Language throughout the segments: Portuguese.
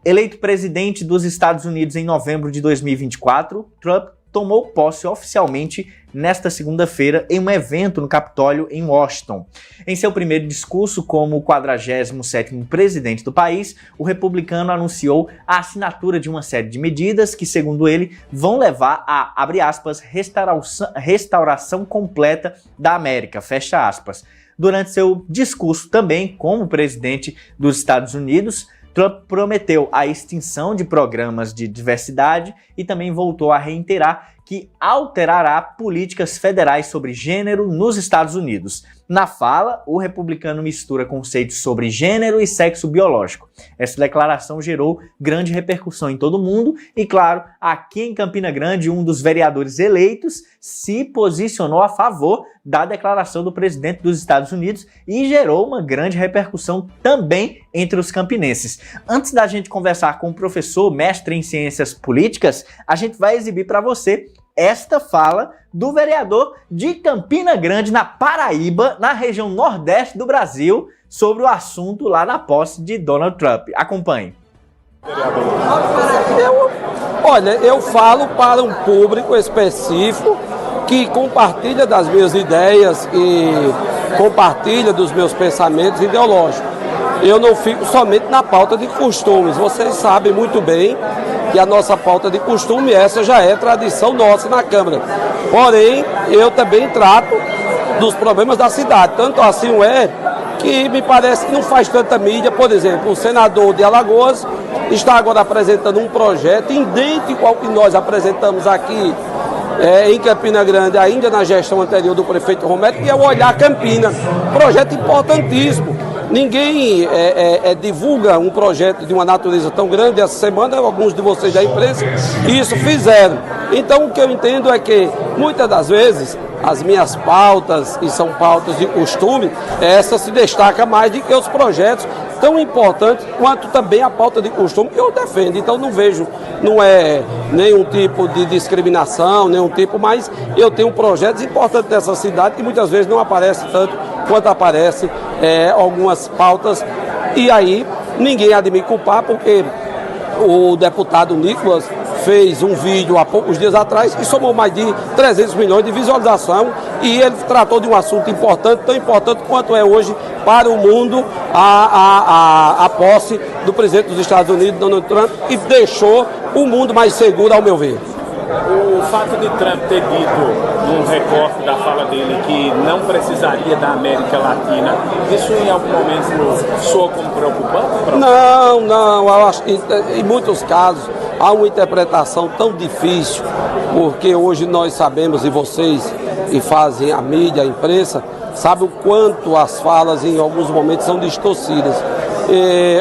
Eleito presidente dos Estados Unidos em novembro de 2024, Trump tomou posse oficialmente nesta segunda-feira em um evento no Capitólio em Washington. Em seu primeiro discurso como o 47º presidente do país, o republicano anunciou a assinatura de uma série de medidas que, segundo ele, vão levar a, abre aspas, restauração completa da América, fecha aspas. Durante seu discurso também como presidente dos Estados Unidos, Trump prometeu a extinção de programas de diversidade e também voltou a reiterar que alterará políticas federais sobre gênero nos Estados Unidos. Na fala, o republicano mistura conceitos sobre gênero e sexo biológico. Essa declaração gerou grande repercussão em todo o mundo e, claro, aqui em Campina Grande, um dos vereadores eleitos se posicionou a favor da declaração do presidente dos Estados Unidos e gerou uma grande repercussão também entre os campinenses. Antes da gente conversar com o professor, mestre em ciências políticas, a gente vai exibir para você esta fala do vereador de Campina Grande, na Paraíba, na região nordeste do Brasil, sobre o assunto lá na posse de Donald Trump. Acompanhe. Eu falo para um público específico que compartilha das minhas ideias e compartilha dos meus pensamentos ideológicos. Eu não fico somente na pauta de costumes. Vocês sabem muito bem que a nossa pauta de costume, essa já é tradição nossa na Câmara. Porém, eu também trato dos problemas da cidade. Tanto assim é que me parece que não faz tanta mídia. Por exemplo, o senador de Alagoas está agora apresentando um projeto idêntico ao que nós apresentamos aqui em Campina Grande, ainda na gestão anterior do prefeito Romero, que é o Olhar Campina. Projeto importantíssimo. Ninguém divulga um projeto de uma natureza tão grande. Essa semana, alguns de vocês da imprensa isso fizeram. Então, o que eu entendo é que, muitas das vezes, as minhas pautas, e são pautas de costume, essa se destaca mais do que os projetos tão importantes quanto também a pauta de costume que eu defendo. Então, não é nenhum tipo de discriminação, nenhum tipo, mas eu tenho projetos importantes dessa cidade que muitas vezes não aparecem tanto quanto aparecem algumas pautas, e aí ninguém há de me culpar, porque o deputado Nicolas fez um vídeo há poucos dias atrás e somou mais de 300 milhões de visualização, e ele tratou de um assunto importante, tão importante quanto é hoje para o mundo a posse do presidente dos Estados Unidos, Donald Trump, e deixou o mundo mais seguro, ao meu ver. O fato de Trump ter dito, num recorte da fala dele, que não precisaria da América Latina, isso em algum momento soa como preocupante? Não, eu acho que em muitos casos há uma interpretação tão difícil, porque hoje nós sabemos, e vocês que fazem a mídia, a imprensa, sabem o quanto as falas em alguns momentos são distorcidas.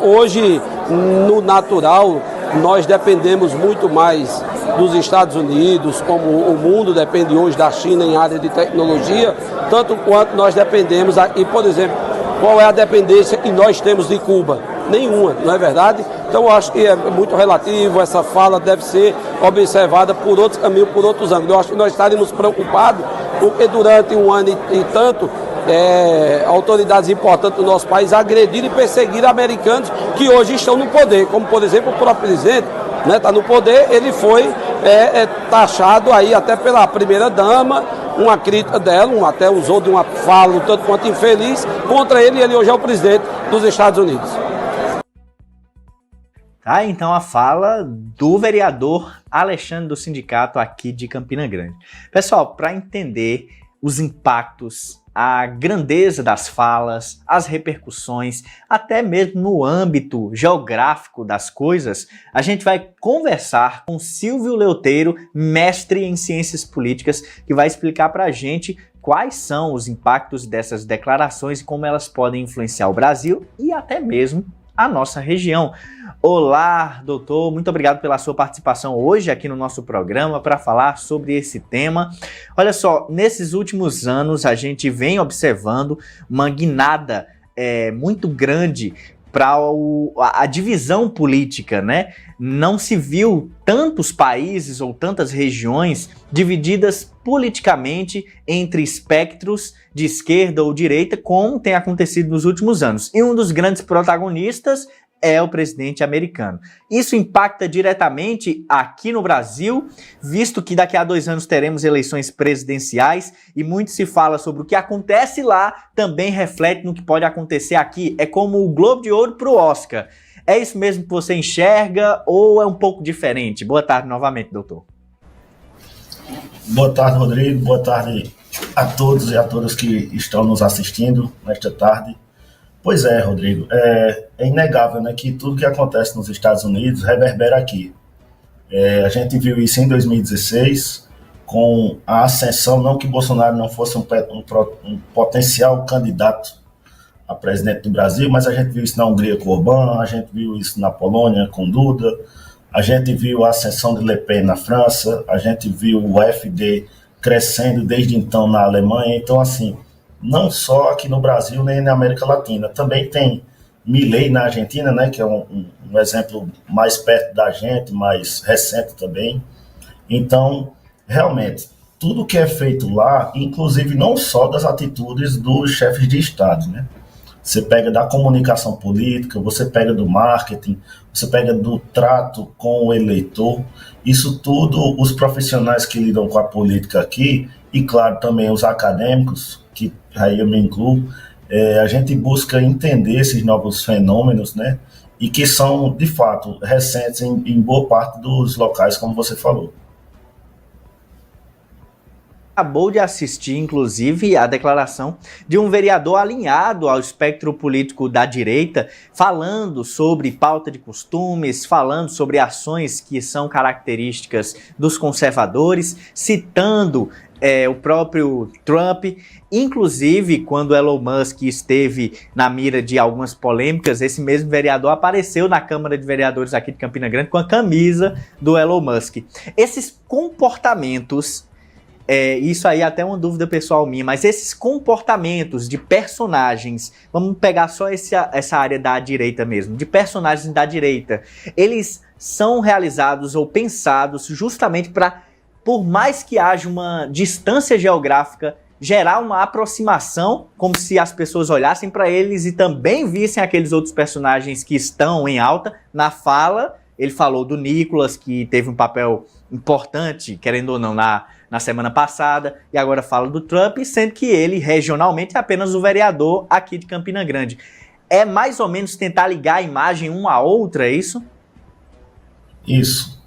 Hoje, no natural, nós dependemos muito mais dos Estados Unidos, como o mundo depende hoje da China em área de tecnologia, tanto quanto nós dependemos aqui. Por exemplo, qual é a dependência que nós temos de Cuba? Nenhuma, não é verdade? Então eu acho que é muito relativo, essa fala deve ser observada por outros caminhos, por outros ângulos. Eu acho que nós estaríamos preocupados, porque durante um ano e tanto, autoridades importantes do nosso país agrediram e perseguiram americanos que hoje estão no poder, como por exemplo o próprio presidente, está no poder. Ele foi taxado aí até pela primeira-dama, uma crítica dela, até usou de uma fala um tanto quanto infeliz contra ele, e ele hoje é o presidente dos Estados Unidos. Tá, então a fala do vereador Alexandre do sindicato aqui de Campina Grande. Pessoal, para entender os impactos, a grandeza das falas, as repercussões, até mesmo no âmbito geográfico das coisas, a gente vai conversar com Silvio Leoteiro, mestre em ciências políticas, que vai explicar para a gente quais são os impactos dessas declarações e como elas podem influenciar o Brasil e até mesmo a nossa região. Olá, doutor, muito obrigado pela sua participação hoje aqui no nosso programa para falar sobre esse tema. Olha só, nesses últimos anos a gente vem observando uma guinada muito grande para a divisão política, né? Não se viu tantos países ou tantas regiões divididas politicamente entre espectros de esquerda ou direita, como tem acontecido nos últimos anos. E um dos grandes protagonistas é o presidente americano. Isso impacta diretamente aqui no Brasil, visto que daqui a 2 anos teremos eleições presidenciais e muito se fala sobre o que acontece lá, também reflete no que pode acontecer aqui. É como o Globo de Ouro para o Oscar. É isso mesmo que você enxerga ou é um pouco diferente? Boa tarde novamente, doutor. Boa tarde, Rodrigo. Boa tarde a todos e a todas que estão nos assistindo nesta tarde. Pois é, Rodrigo, é inegável, né, que tudo que acontece nos Estados Unidos reverbera aqui. A gente viu isso em 2016, com a ascensão, não que Bolsonaro não fosse um potencial candidato a presidente do Brasil, mas a gente viu isso na Hungria com Orbán, a gente viu isso na Polônia com Duda, a gente viu a ascensão de Le Pen na França, a gente viu o AfD crescendo desde então na Alemanha. Então, assim, não só aqui no Brasil, nem na América Latina. Também tem Milei na Argentina, né, que é um exemplo mais perto da gente, mais recente também. Então, realmente, tudo que é feito lá, inclusive não só das atitudes dos chefes de Estado, né? Você pega da comunicação política, você pega do marketing, você pega do trato com o eleitor. Isso tudo, os profissionais que lidam com a política aqui, e claro, também os acadêmicos, que aí eu me incluo, a gente busca entender esses novos fenômenos, né? E que são, de fato, recentes em boa parte dos locais, como você falou. Acabou de assistir, inclusive, a declaração de um vereador alinhado ao espectro político da direita, falando sobre pauta de costumes, falando sobre ações que são características dos conservadores, citando o próprio Trump. Inclusive, quando Elon Musk esteve na mira de algumas polêmicas, esse mesmo vereador apareceu na Câmara de Vereadores aqui de Campina Grande com a camisa do Elon Musk. Esses comportamentos, isso aí é até uma dúvida pessoal minha, mas esses comportamentos de personagens, vamos pegar só essa área da direita mesmo, de personagens da direita, eles são realizados ou pensados justamente para, por mais que haja uma distância geográfica, gerar uma aproximação, como se as pessoas olhassem para eles e também vissem aqueles outros personagens que estão em alta. Na fala, ele falou do Nicolas, que teve um papel importante, querendo ou não, na semana passada, e agora fala do Trump, sendo que ele, regionalmente, é apenas o vereador aqui de Campina Grande. É mais ou menos tentar ligar a imagem uma à outra, é isso? Isso.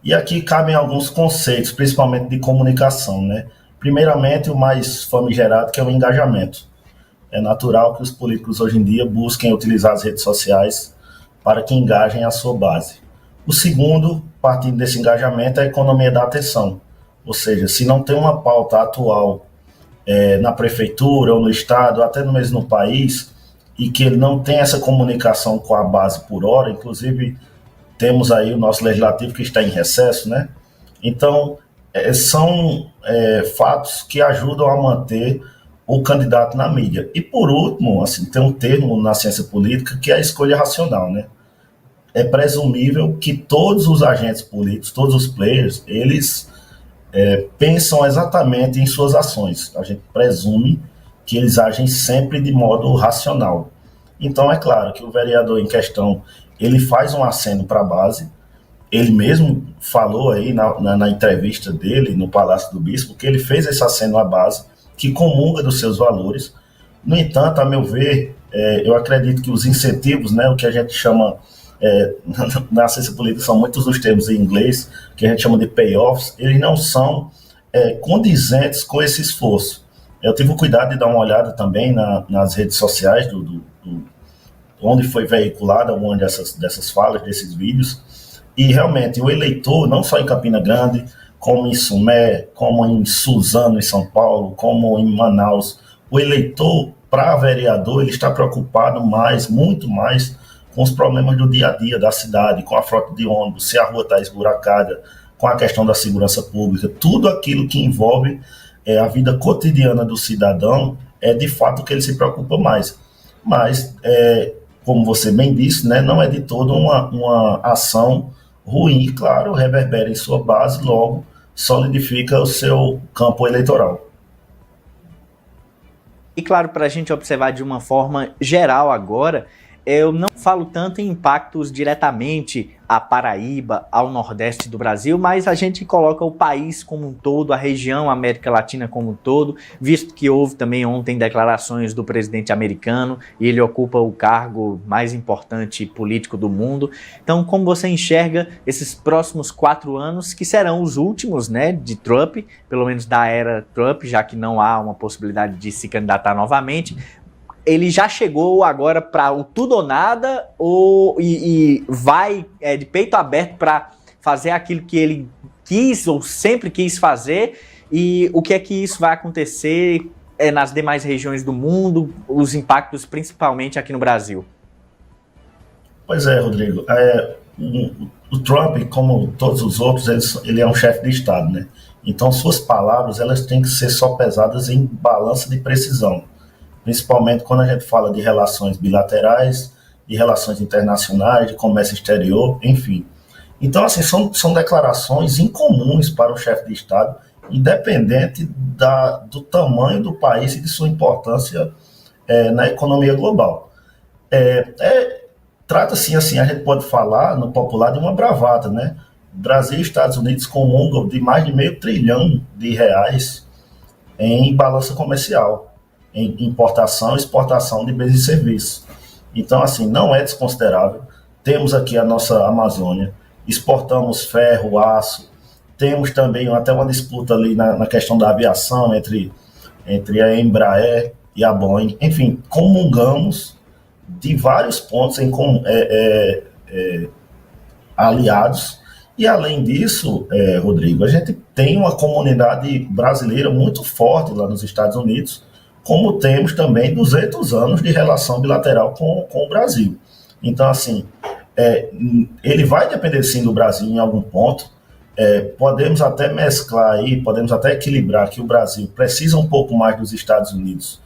E aqui cabem alguns conceitos, principalmente de comunicação, né? Primeiramente, o mais famigerado, que é o engajamento. É natural que os políticos hoje em dia busquem utilizar as redes sociais para que engajem a sua base. O segundo, partindo desse engajamento, é a economia da atenção. Ou seja, se não tem uma pauta atual na prefeitura ou no estado, ou até mesmo no país, e que ele não tem essa comunicação com a base por hora, inclusive temos aí o nosso legislativo que está em recesso, né? Então, são fatos que ajudam a manter o candidato na mídia. E por último, assim, tem um termo na ciência política que é a escolha racional, né? É presumível que todos os agentes políticos, todos os players, eles pensam exatamente em suas ações. A gente presume que eles agem sempre de modo racional. Então, é claro que o vereador em questão, ele faz um aceno para a base. Ele mesmo falou aí na entrevista dele no Palácio do Bispo que ele fez esse aceno à base, que comunga dos seus valores. No entanto, a meu ver, eu acredito que os incentivos, né, o que a gente chama, na ciência política são muitos os termos em inglês, que a gente chama de payoffs, eles não são condizentes com esse esforço. Eu tive o cuidado de dar uma olhada também nas redes sociais, onde foi veiculada uma dessas falas, desses vídeos, e realmente o eleitor, não só em Campina Grande, como em Sumé, como em Suzano, em São Paulo, como em Manaus, o eleitor, para vereador, ele está preocupado muito mais com os problemas do dia a dia da cidade, com a frota de ônibus, se a rua está esburacada, com a questão da segurança pública, tudo aquilo que envolve a vida cotidiana do cidadão, é de fato que ele se preocupa mais. Mas, como você bem disse, né, não é de todo uma ação ruim, claro, reverbera em sua base, logo solidifica o seu campo eleitoral. E claro, para a gente observar de uma forma geral agora, eu não falo tanto em impactos diretamente à Paraíba, ao Nordeste do Brasil, mas a gente coloca o país como um todo, a região América Latina como um todo, visto que houve também ontem declarações do presidente americano e ele ocupa o cargo mais importante político do mundo. Então, como você enxerga esses próximos 4 anos, que serão os últimos, né, de Trump, pelo menos da era Trump, já que não há uma possibilidade de se candidatar novamente? Ele já chegou agora para o tudo ou nada e vai de peito aberto para fazer aquilo que ele quis ou sempre quis fazer? E o que é que isso vai acontecer nas demais regiões do mundo, os impactos principalmente aqui no Brasil? Pois é, Rodrigo. O Trump, como todos os outros, ele é um chefe de Estado, né? Então suas palavras elas têm que ser só pesadas em balança de precisão, principalmente quando a gente fala de relações bilaterais, de relações internacionais, de comércio exterior, enfim. Então, assim, são declarações incomuns para o chefe de Estado, independente do tamanho do país e de sua importância na economia global. Trata-se, assim, a gente pode falar no popular de uma bravata, né? Brasil e Estados Unidos comungam de mais de R$500 bilhão em balança comercial, em importação e exportação de bens e serviços. Então, assim, não é desconsiderável. Temos aqui a nossa Amazônia, exportamos ferro, aço, temos também até uma disputa ali na questão da aviação entre a Embraer e a Boeing. Enfim, comungamos de vários pontos aliados. E, além disso, Rodrigo, a gente tem uma comunidade brasileira muito forte lá nos Estados Unidos, como temos também 200 anos de relação bilateral com o Brasil. Então, assim, ele vai depender sim do Brasil em algum ponto. Podemos até mesclar aí, podemos até equilibrar que o Brasil precisa um pouco mais dos Estados Unidos,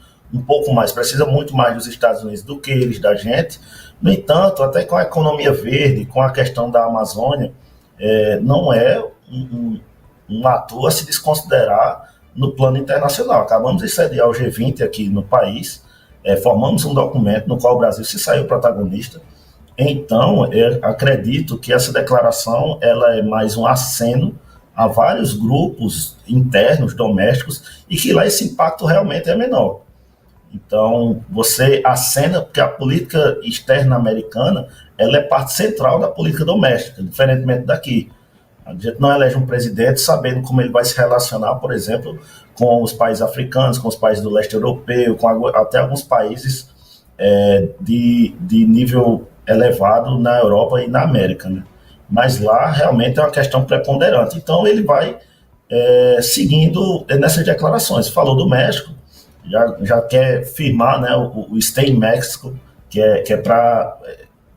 precisa muito mais dos Estados Unidos do que eles da gente. No entanto, até com a economia verde, com a questão da Amazônia, não é um ator a se desconsiderar no plano internacional. Acabamos de sediar o G20 aqui no país, formamos um documento no qual o Brasil se saiu protagonista. Então, acredito que essa declaração ela é mais um aceno a vários grupos internos, domésticos, e que lá esse impacto realmente é menor. Então, você acena, porque a política externa americana ela é parte central da política doméstica, diferentemente daqui. A gente não elege um presidente sabendo como ele vai se relacionar, por exemplo, com os países africanos, com os países do leste europeu, até alguns países de nível elevado na Europa e na América, né? Mas lá realmente é uma questão preponderante. Então ele vai seguindo nessas declarações. Falou do México, já quer firmar, né, o Stay in Mexico, que é para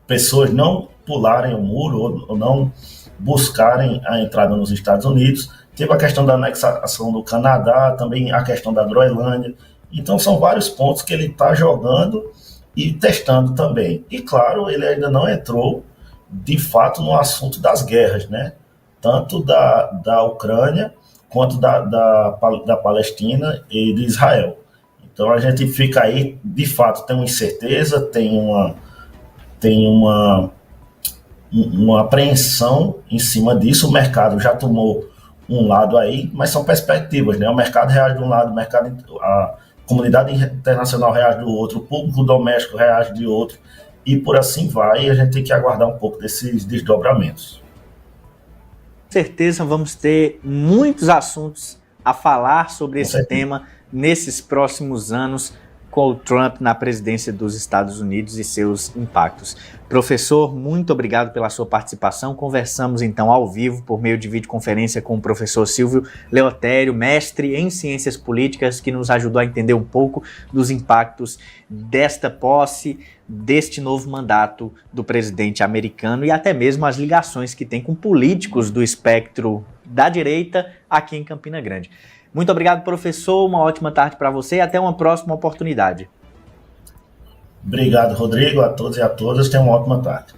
pessoas não pularem o muro ou não buscarem a entrada nos Estados Unidos. Teve a questão da anexação do Canadá, também a questão da Groenlândia. Então são vários pontos que ele está jogando e testando também. E claro, ele ainda não entrou de fato no assunto das guerras, né? Tanto da Ucrânia quanto da Palestina e de Israel. Então a gente fica aí, de fato, tem uma incerteza, tem uma apreensão em cima disso. O mercado já tomou um lado aí, mas são perspectivas, né? O mercado reage de um lado, a comunidade internacional reage do outro, o público doméstico reage de outro, e por assim vai, e a gente tem que aguardar um pouco desses desdobramentos. Com certeza vamos ter muitos assuntos a falar sobre esse tema nesses próximos anos, com o Trump na presidência dos Estados Unidos e seus impactos. Professor, muito obrigado pela sua participação. Conversamos então ao vivo por meio de videoconferência com o professor Silvio Leotério, mestre em Ciências Políticas, que nos ajudou a entender um pouco dos impactos desta posse, deste novo mandato do presidente americano e até mesmo as ligações que tem com políticos do espectro da direita aqui em Campina Grande. Muito obrigado, professor. Uma ótima tarde para você e até uma próxima oportunidade. Obrigado, Rodrigo. A todos e a todas. Tenham uma ótima tarde.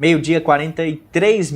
12h43.